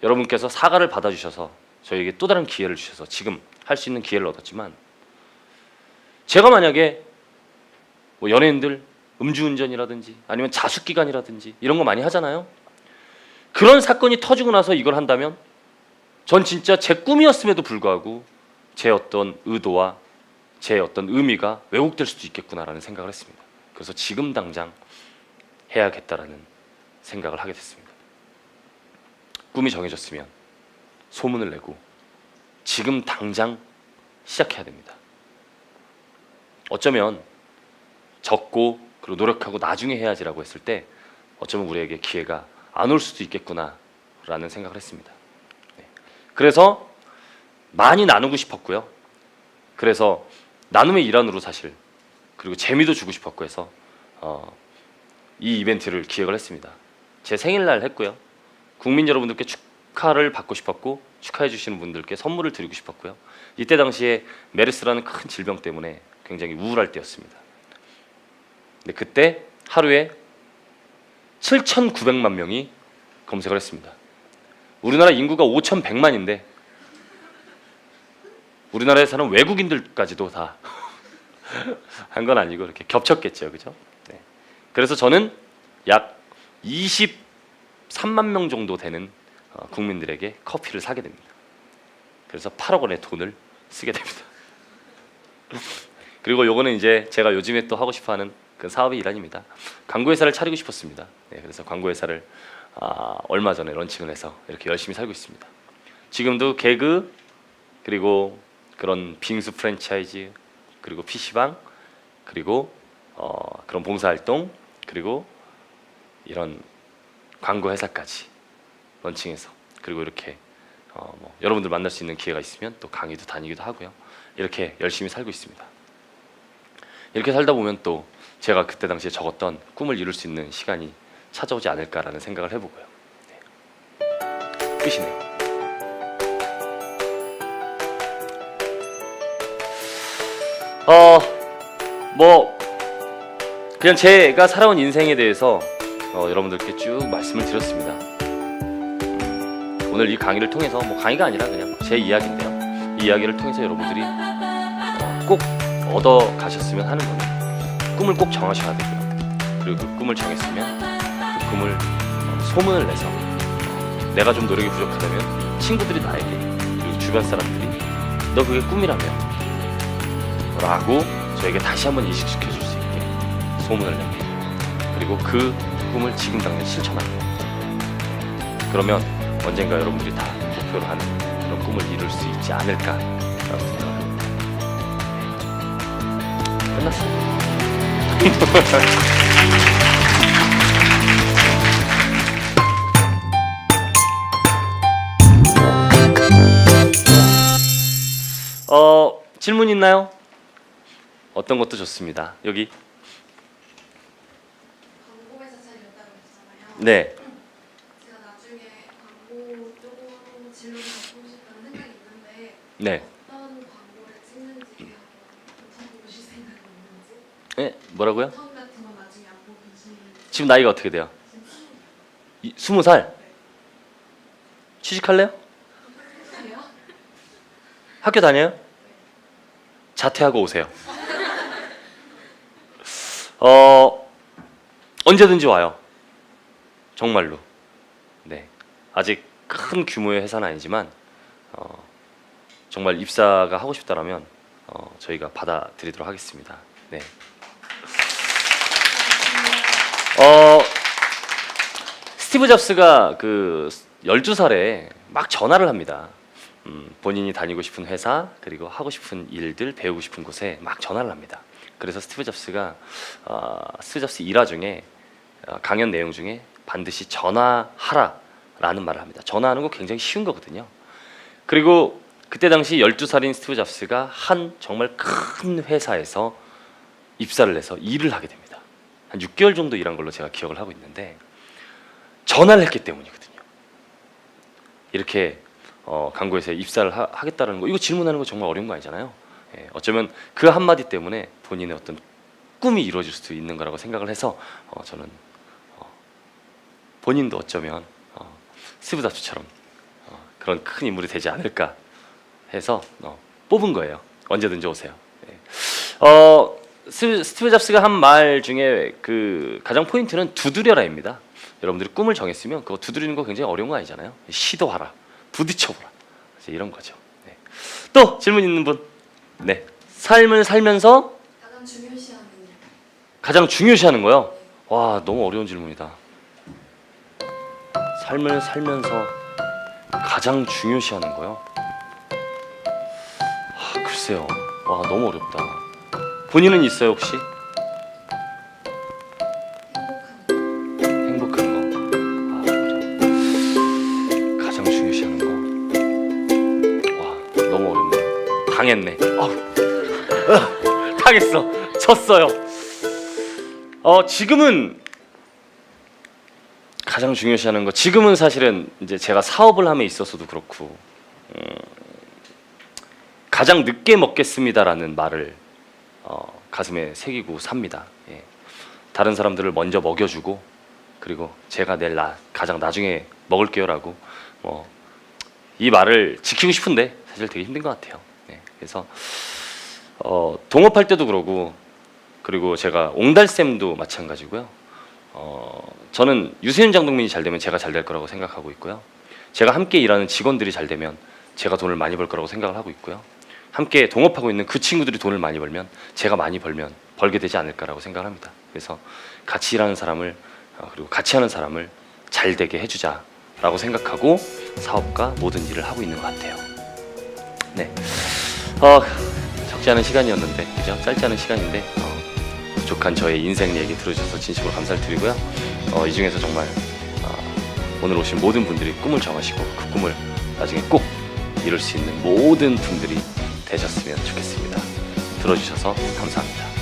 여러분께서 사과를 받아주셔서 저에게 또 다른 기회를 주셔서 지금 할 수 있는 기회를 얻었지만, 제가 만약에 뭐 연예인들 음주운전이라든지 아니면 자숙기간이라든지 이런 거 많이 하잖아요. 그런 사건이 터지고 나서 이걸 한다면 전 진짜 제 꿈이었음에도 불구하고 제 어떤 의도와 제 어떤 의미가 왜곡될 수도 있겠구나라는 생각을 했습니다. 그래서 지금 당장 해야겠다라는 생각을 하게 됐습니다. 꿈이 정해졌으면 소문을 내고 지금 당장 시작해야 됩니다. 어쩌면 적고 그리고 노력하고 나중에 해야지라고 했을 때 어쩌면 우리에게 기회가 안 올 수도 있겠구나라는 생각을 했습니다. 그래서 많이 나누고 싶었고요. 그래서 나눔의 일환으로 사실 그리고 재미도 주고 싶었고 해서 이 이벤트를 기획을 했습니다. 제 생일날 했고요. 국민 여러분들께 축하를 받고 싶었고 축하해 주시는 분들께 선물을 드리고 싶었고요. 이때 당시에 메르스라는 큰 질병 때문에 굉장히 우울할 때였습니다. 근데 그때 하루에 7,900만 명이 검색을 했습니다. 우리나라 인구가 5,100만인데 우리나라에 사는 외국인들까지도 다 한 건 아니고 이렇게 겹쳤겠죠, 그죠? 네. 그래서 저는 약 23만 명 정도 되는 국민들에게 커피를 사게 됩니다. 그래서 8억 원의 돈을 쓰게 됩니다. 그리고 요거는 이제 제가 요즘에 또 하고 싶어하는 그 사업의 일환입니다. 광고회사를 차리고 싶었습니다. 네, 그래서 광고회사를 얼마 전에 런칭을 해서 이렇게 열심히 살고 있습니다. 지금도 개그 그리고 그런 빙수 프랜차이즈 그리고 PC방 그리고 그런 봉사활동 그리고 이런 광고회사까지 런칭해서 그리고 이렇게 뭐 여러분들 만날 수 있는 기회가 있으면 또 강의도 다니기도 하고요. 이렇게 열심히 살고 있습니다. 이렇게 살다 보면 또 제가 그때 당시에 적었던 꿈을 이룰 수 있는 시간이 찾아오지 않을까라는 생각을 해보고요. 네. 끝이네요. 뭐 그냥 제가 살아온 인생에 대해서 여러분들께 쭉 말씀을 드렸습니다. 오늘 이 강의를 통해서 뭐 강의가 아니라 그냥 제 이야기인데요. 이 이야기를 통해서 여러분들이 꼭 얻어 가셨으면 하는 거는 꿈을 꼭 정하셔야 되고요. 그리고 그 꿈을 정했으면 그 꿈을 소문을 내서 내가 좀 노력이 부족하다면 친구들이 나에게 그리고 주변 사람들이 너 그게 꿈이라며 라고 저에게 다시 한번 인식시켜 줄 수 있게 소문을 냅니다. 그리고 그 꿈을 지금 당장 실천합니다. 그러면 언젠가 여러분들이 다 목표로 하는 그런 꿈을 이룰 수 있지 않을까라고 생각을 합니다. 끝났어요. 질문 있나요? 어떤 것도 좋습니다. 여기. 광고회사 차리셨다고 했잖아요. 네. 제가 나중에 광고 쪽으로 진로를 바꾸고 싶다는 생각이 있는데 네. 어떤 광고를 찍는지 한번 보실 생각이 있는지 네. 뭐라고요? 처음 같은 건 나중에 안 보시는지 지금 나이가 어떻게 돼요? 지금 20살? 취직할래요? 해요? 학교 다녀요? 자퇴하고 오세요. 언제든지 와요. 정말로. 네. 아직 큰 규모의 회사는 아니지만 정말 입사가 하고 싶다라면 저희가 받아들이도록 하겠습니다. 네. 스티브 잡스가 그 12살에 막 전화를 합니다. 본인이 다니고 싶은 회사 그리고 하고 싶은 일들 배우고 싶은 곳에 막 전화를 합니다. 그래서 스티브 잡스가 스티브 잡스 일화 중에 강연 내용 중에 반드시 전화하라라는 말을 합니다. 전화하는 거 굉장히 쉬운 거거든요. 그리고 그때 당시 12살인 스티브 잡스가 한 정말 큰 회사에서 입사를 해서 일을 하게 됩니다. 한 6개월 정도 일한 걸로 제가 기억을 하고 있는데 전화를 했기 때문이거든요. 이렇게 광고회사에 입사를 하겠다는 거, 이거 질문하는 거 정말 어려운 거 아니잖아요. 예, 어쩌면 그 한마디 때문에 본인의 어떤 꿈이 이루어질 수도 있는 거라고 생각을 해서 저는 본인도 어쩌면 스티브 잡스처럼 그런 큰 인물이 되지 않을까 해서 뽑은 거예요. 언제든지 오세요. 예. 스티브 잡스가 한 말 중에 그 가장 포인트는 두드려라입니다. 여러분들이 꿈을 정했으면 그거 두드리는 거 굉장히 어려운 거 아니잖아요. 시도하라. 부딪혀보라. 이런 거죠. 네. 또 질문 있는 분? 네. 삶을 살면서 가장 중요시하는 일. 가장 중요시하는 거요? 와, 너무 어려운 질문이다. 삶을 살면서 가장 중요시하는 거요? 글쎄요. 와, 너무 어렵다. 본인은 있어요 혹시? 행복한 행복한 거. 그래. 가장 중요시하는 거. 와, 너무 어렵네. 당했네. 당했어. 졌어요. 지금은 가장 중요시하는 거. 지금은 사실은 이제 제가 사업을 함에 있어서도 그렇고 가장 늦게 먹겠습니다라는 말을 가슴에 새기고 삽니다. 예. 다른 사람들을 먼저 먹여주고 그리고 제가 내일 가장 나중에 먹을게요라고 이 말을 지키고 싶은데 사실 되게 힘든 것 같아요. 네, 그래서 동업할 때도 그러고 그리고 제가 옹달샘도 마찬가지고요. 저는 유세윤 장동민이 잘 되면 제가 잘 될 거라고 생각하고 있고요. 제가 함께 일하는 직원들이 잘 되면 제가 돈을 많이 벌 거라고 생각을 하고 있고요. 함께 동업하고 있는 그 친구들이 돈을 많이 벌면 제가 많이 벌게 되지 않을까라고 생각을 합니다. 그래서 같이 일하는 사람을 그리고 같이 하는 사람을 잘 되게 해주자라고 생각하고 사업과 모든 일을 하고 있는 것 같아요. 네, 적지 않은 시간이었는데 그죠? 짧지 않은 시간인데 부족한 저의 인생 얘기 들어주셔서 진심으로 감사를 드리고요. 이 중에서 정말 오늘 오신 모든 분들이 꿈을 정하시고 그 꿈을 나중에 꼭 이룰 수 있는 모든 분들이 되셨으면 좋겠습니다. 들어주셔서 감사합니다.